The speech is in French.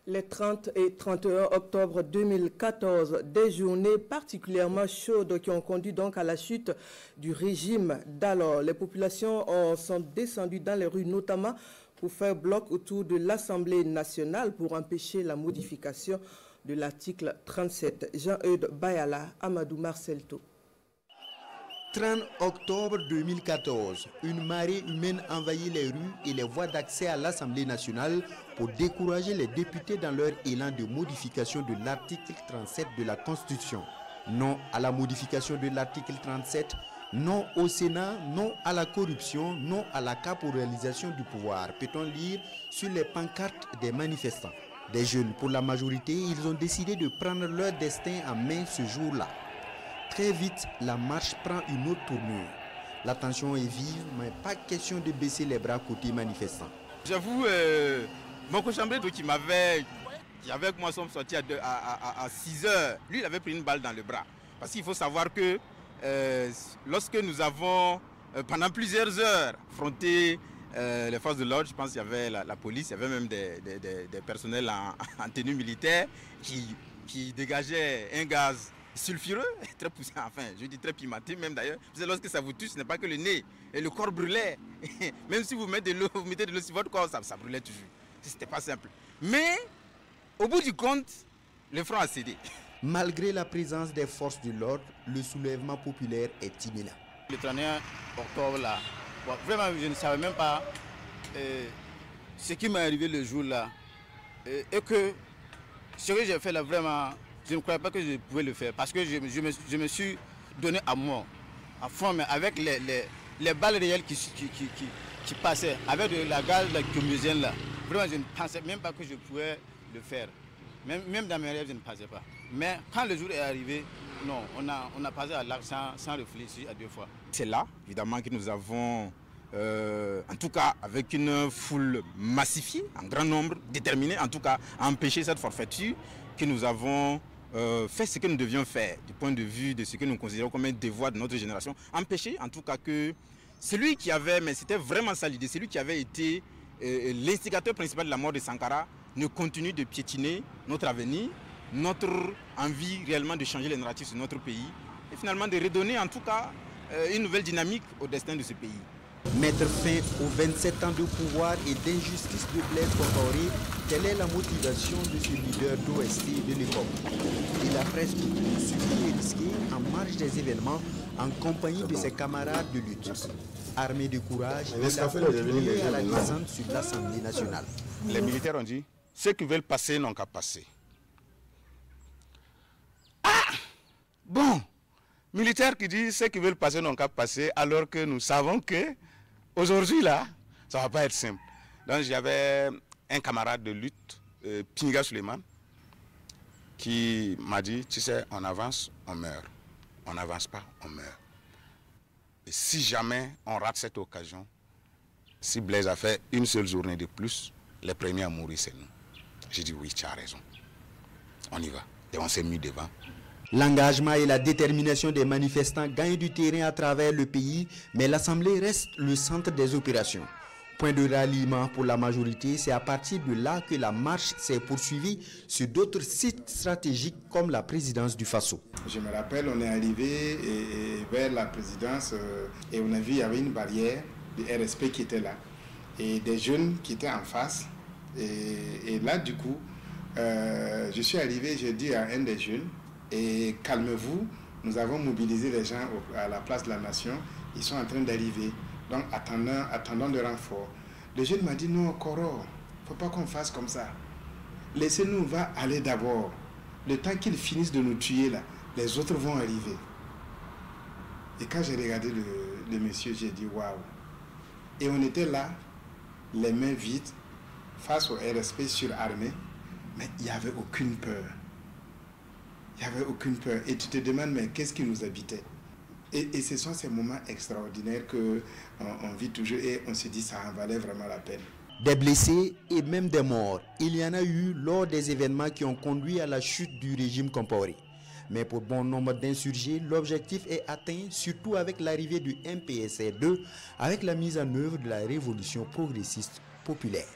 Les 30 et 31 octobre 2014, des journées particulièrement chaudes qui ont conduit donc à la chute du régime d'alors. Les populations sont descendues dans les rues, notamment pour faire bloc autour de l'Assemblée nationale pour empêcher la modification de l'article 37. Jean-Eudes Bayala, Amadou Marcelto. 30 octobre 2014, une marée humaine envahit les rues et les voies d'accès à l'Assemblée nationale pour décourager les députés dans leur élan de modification de l'article 37 de la Constitution. Non à la modification de l'article 37, non au Sénat, non à la corruption, non à la caporalisation du pouvoir, peut-on lire sur les pancartes des manifestants. Des jeunes, pour la majorité, ils ont décidé de prendre leur destin en main ce jour-là. Très vite, la marche prend une autre tournure. La tension est vive, mais pas question de baisser les bras côté manifestants. J'avoue, mon co-chambré qui avait avec moi, sommes sortis à 6 heures. Lui, il avait pris une balle dans le bras. Parce qu'il faut savoir que lorsque nous avons, pendant plusieurs heures, affronté les forces de l'ordre, je pense qu'il y avait la police, il y avait même des personnels en tenue militaire qui dégageaient un gaz sulfureux, très poussé, enfin, je dis très pimenté même d'ailleurs. Lorsque ça vous touche, ce n'est pas que le nez et le corps brûlait. Même si vous mettez de l'eau sur votre corps, ça brûlait toujours. C'était pas simple. Mais, au bout du compte, le front a cédé. Malgré la présence des forces de l'ordre, le soulèvement populaire est imminent. Le 31 octobre, là, vraiment, je ne savais même pas ce qui m'est arrivé le jour-là. Et que ce que j'ai fait là, vraiment, je ne croyais pas que je pouvais le faire parce que je me suis donné à moi, à fond, mais avec les balles réelles qui passaient, avec de la gaz lacrymogène là. Vraiment, je ne pensais même pas que je pouvais le faire. Même dans mes rêves, je ne pensais pas. Mais quand le jour est arrivé, non, on a passé à l'acte sans réfléchir à deux fois. C'est là, évidemment, que nous avons, en tout cas, avec une foule massifiée, en grand nombre, déterminée, en tout cas, à empêcher cette forfaiture, que nous avons fait ce que nous devions faire, du point de vue de ce que nous considérons comme un devoir de notre génération. Empêcher, en tout cas, que celui qui avait, mais c'était vraiment ça l'idée, celui qui avait été l'instigateur principal de la mort de Sankara, ne continue de piétiner notre avenir, notre envie réellement de changer les narratifs sur notre pays et finalement de redonner en tout cas une nouvelle dynamique au destin de ce pays. Mettre fin aux 27 ans de pouvoir et d'injustice de Blaise Compaoré, telle est la motivation de ce leader d'OST de l'époque. Il a presque tout subi et risqué en marge des événements en compagnie de ses camarades de lutte. Armé de courage, il a continué à la descente sur l'Assemblée nationale. Les militaires ont dit, ceux qui veulent passer n'ont qu'à passer. Ah! Bon, militaires qui disent ceux qui veulent passer n'ont qu'à passer, alors que nous savons que aujourd'hui là, ça ne va pas être simple. Donc j'avais un camarade de lutte, Pinga Suleiman, qui m'a dit, tu sais, on avance, on meurt. On n'avance pas, on meurt. Et si jamais on rate cette occasion, si Blaise a fait une seule journée de plus, les premiers à mourir, c'est nous. J'ai dit oui, tu as raison. On y va. Et on s'est mis devant. L'engagement et la détermination des manifestants gagnent du terrain à travers le pays, mais l'Assemblée reste le centre des opérations. Point de ralliement pour la majorité, c'est à partir de là que la marche s'est poursuivie sur d'autres sites stratégiques comme la présidence du Faso. Je me rappelle, on est arrivé vers la présidence et on a vu qu'il y avait une barrière de RSP qui était là et des jeunes qui étaient en face. Et là, du coup, je suis arrivé, j'ai dit à un des jeunes, et calmez-vous, nous avons mobilisé les gens à la place de la nation, ils sont en train d'arriver, donc attendant le renfort. Le jeune m'a dit, non, Koro, il ne faut pas qu'on fasse comme ça. Laissez-nous, on va aller d'abord. Le temps qu'ils finissent de nous tuer là, les autres vont arriver. Et quand j'ai regardé le monsieur, j'ai dit, waouh. Et on était là, les mains vides, face au RSP surarmé, mais il n'y avait aucune peur. Il n'y avait aucune peur. Et tu te demandes, mais qu'est-ce qui nous habitait? Et ce sont ces moments extraordinaires qu'on vit toujours et on se dit ça en valait vraiment la peine. Des blessés et même des morts, il y en a eu lors des événements qui ont conduit à la chute du régime Compaoré. Mais pour bon nombre d'insurgés, l'objectif est atteint, surtout avec l'arrivée du MPSR2, avec la mise en œuvre de la révolution progressiste populaire.